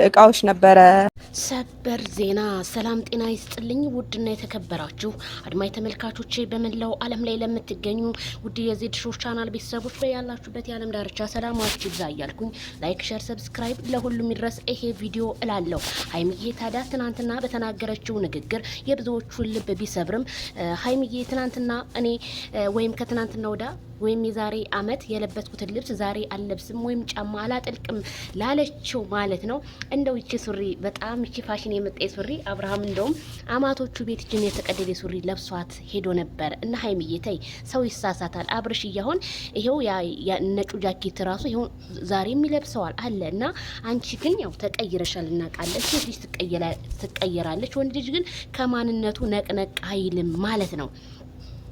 እቃዎች ነበረ። ሰበር ዜና። ሰላም ጤና ይስጥልኝ ውድና የተከበራችሁ አድማጭ ተመልካቾቼ በመላው ዓለም ላይ ለምትገኙ ውድ የዜድ ሾው ቻናል ቤተሰቦች በያላችሁበት የዓለም ዳርቻ ሰላማችሁ ይብዛ እያልኩኝ ላይክ፣ ሼር፣ ሰብስክራይብ ለሁሉም ይድረስ ይሄ ቪዲዮ እላለሁ። ሀይሚዬ ታዲያ ትናንትና በተናገረችው ንግግር የብዙዎቹን ልብ ቢሰብርም ሀይሚዬ ትናንትና እኔ ወይም ከትናንትና ወዳ ወይም የዛሬ አመት የለበስኩትን ልብስ ዛሬ አልለብስም ወይም ጫማ አላጠልቅም ላለችው ማለት ነው። እንደው ይቺ ሱሪ በጣም ይቺ ፋሽን የመጣ ሱሪ አብርሃም እንደውም አማቶቹ ቤት እጅን የተቀደደ ሱሪ ለብሷት ሄዶ ነበር። እና ሀይሚዬ ተይ፣ ሰው ይሳሳታል። አብርሽ እያሁን ይሄው ነጩ ጃኬት ራሱ ይሄው ዛሬም ይለብሰዋል አለ። እና አንቺ ግን ያው ተቀይረሻል እናውቃለን። ሴት ልጅ ትቀየራለች፣ ወንድ ልጅ ግን ከማንነቱ ነቅነቅ አይልም ማለት ነው።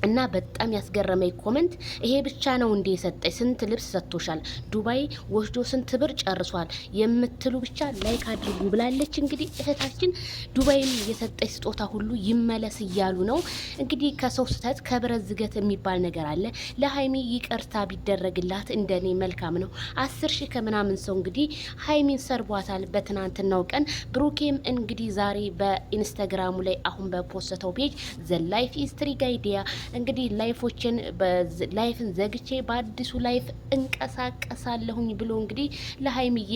እና በጣም ያስገረመኝ ኮመንት ይሄ ብቻ ነው እንዴ የሰጠኝ? ስንት ልብስ ሰጥቶሻል? ዱባይ ወስዶ ስንት ብር ጨርሷል? የምትሉ ብቻ ላይክ አድርጉ ብላለች። እንግዲህ እህታችን ዱባይም የሰጠኝ ስጦታ ሁሉ ይመለስ እያሉ ነው። እንግዲህ ከሰው ስህተት ከብረት ዝገት የሚባል ነገር አለ። ለሀይሚ ይቅርታ ቢደረግላት እንደኔ መልካም ነው። 10,000 ከምናምን ሰው እንግዲህ ሀይሚን ሰርቧታል በትናንትናው ቀን። ብሩኬም እንግዲህ ዛሬ በኢንስታግራሙ ላይ አሁን በፖስተው ፔጅ ዘ ላይፍ ኢዝ ትሪጋይዲያ እንግዲህ ላይፍን ዘግቼ በአዲሱ ላይፍ እንቀሳቀሳለሁኝ ብሎ እንግዲህ ለሀይሚዬ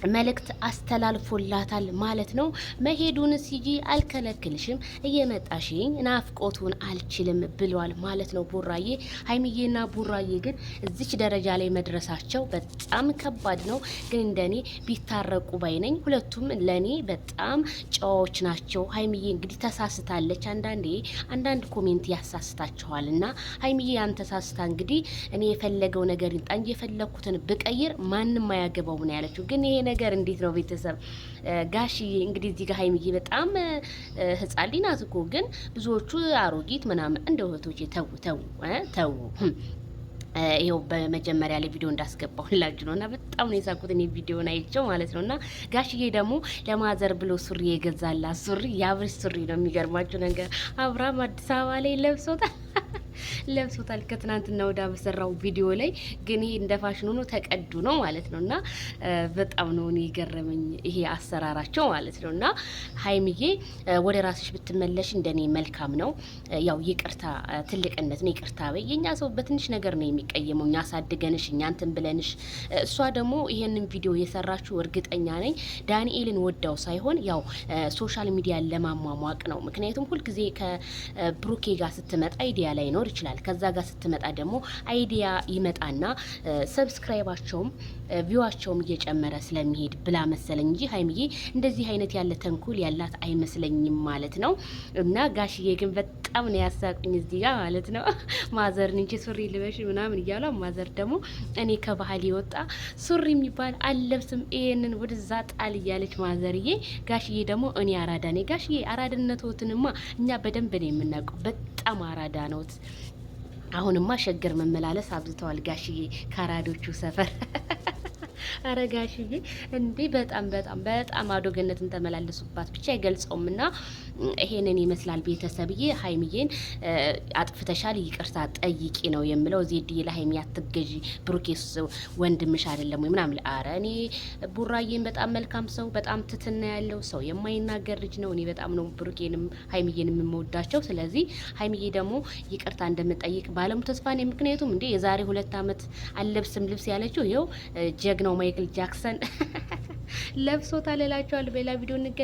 መልእክት አስተላልፎላታል ማለት ነው። መሄዱን ሲጂ አልከለክልሽም፣ እየመጣሽኝ ናፍቆቱን አልችልም ብሏል ማለት ነው ቡራዬ። ሀይሚዬና ቡራዬ ግን እዚች ደረጃ ላይ መድረሳቸው በጣም ከባድ ነው። ግን እንደኔ ቢታረቁ ባይነኝ። ሁለቱም ለኔ በጣም ጨዋዎች ናቸው። ሀይሚዬ እንግዲህ ተሳስታለች። አንዳንድ ኮሜንት ያሳስታችኋል እና ሀይሚዬ ያን ተሳስታ እንግዲህ እኔ የፈለገው ነገር ይምጣ እንጂ የፈለኩትን ብቀይር ማንም አያገባው ነው ያለችው። ግን ይሄ ነገር እንዴት ነው ቤተሰብ? ጋሽዬ እንግዲህ እዚህ ጋር ሀይሚዬ በጣም ህጻን ልጅ ናት እኮ። ግን ብዙዎቹ አሮጊት ምናምን እንደ እህቶቼ ተው ይኸው በመጀመሪያ ላይ ቪዲዮ እንዳስገባሁላችሁ ነውና በጣም ነው የሳኩት እኔ ቪዲዮን አይቼው ማለት ነውና ጋሽዬ ደግሞ ለማዘር ብሎ ሱሪ የገዛላት ሱሪ የአብርሽ ሱሪ ነው። የሚገርማችሁ ነገር አብርሃም አዲስ አበባ ላይ ለብሶታል ከትናንትና ወዳ በሰራው ቪዲዮ ላይ። ግን ይሄ እንደ ፋሽን ሆኖ ተቀዱ ነው ማለት ነውና በጣም ነው እኔ የገረመኝ ይሄ አሰራራቸው ማለት ነውና ሀይሚዬ ወደ ራስሽ ብትመለሽ እንደኔ መልካም ነው። ያው ይቅርታ ትልቅነት ነው። ይቅርታ በይ። የኛ ሰው በትንሽ ነገር ነው የሚቀየመው። እኛ አሳድገንሽ እኛ እንትን ብለንሽ። እሷ ደግሞ ይሄንን ቪዲዮ የሰራችው እርግጠኛ ነኝ ዳንኤልን ወዳው ሳይሆን ያው ሶሻል ሚዲያን ለማሟሟቅ ነው። ምክንያቱም ሁልጊዜ ከብሩኬ ጋር ስትመጣ አይዲያ ላይ ነው ይችላል። ከዛ ጋር ስትመጣ ደግሞ አይዲያ ይመጣና ሰብስክራይባቸውም ቪዋቸውም እየጨመረ ስለሚሄድ ብላ መሰለኝ እንጂ ሀይሚዬ እንደዚህ አይነት ያለ ተንኩል ያላት አይመስለኝም ማለት ነው። እና ጋሽዬ ግን በጣም ነው ያሳቁኝ እዚህ ጋር ማለት ነው። ማዘርን እንጂ ሱሪ ልበሽ ምናምን እያሉ ማዘር ደግሞ እኔ ከባህል የወጣ ሱሪ የሚባል አልለብስም ይሄንን ወደዛ ጣል እያለች ማዘርዬ፣ ጋሽዬ ደግሞ እኔ አራዳ ነኝ። ጋሽዬ አራድነትዎትንማ እኛ በደንብ ነው የምናውቀው። በጣም አራዳ ነዎት። አሁንማ ሸገር መመላለስ አብዝተዋል ጋሽዬ ከአራዶቹ ሰፈር። አረ ጋሽዬ እንዴ በጣም አዶገነትን ተመላለሱባት ብቻ አይገልጸውም። እና ይሄንን ይመስላል ቤተሰብዬ። ሀይሚዬን አጥፍተሻል ይቅርታ ጠይቂ ነው የምለው። ዜድዬ ለሀይሚ አትገዢ፣ ብሩኬስ ወንድምሽ አይደለም ወይ ምናምን። አረ እኔ ቡራዬን በጣም መልካም ሰው፣ በጣም ትትና ያለው ሰው፣ የማይናገር ልጅ ነው። እኔ በጣም ነው ብሩኬንም ሀይሚዬንም የምወዳቸው። ስለዚህ ሀይሚዬ ደግሞ ይቅርታ እንደምጠይቅ ባለሙ ተስፋ ነኝ። ምክንያቱም እንዴ የዛሬ 2 አመት አልለብስም ልብስ ያለችው ይኸው ጀግናው ማይክል ጃክሰን ለብሶታል እላችኋለሁ። በሌላ ቪዲዮ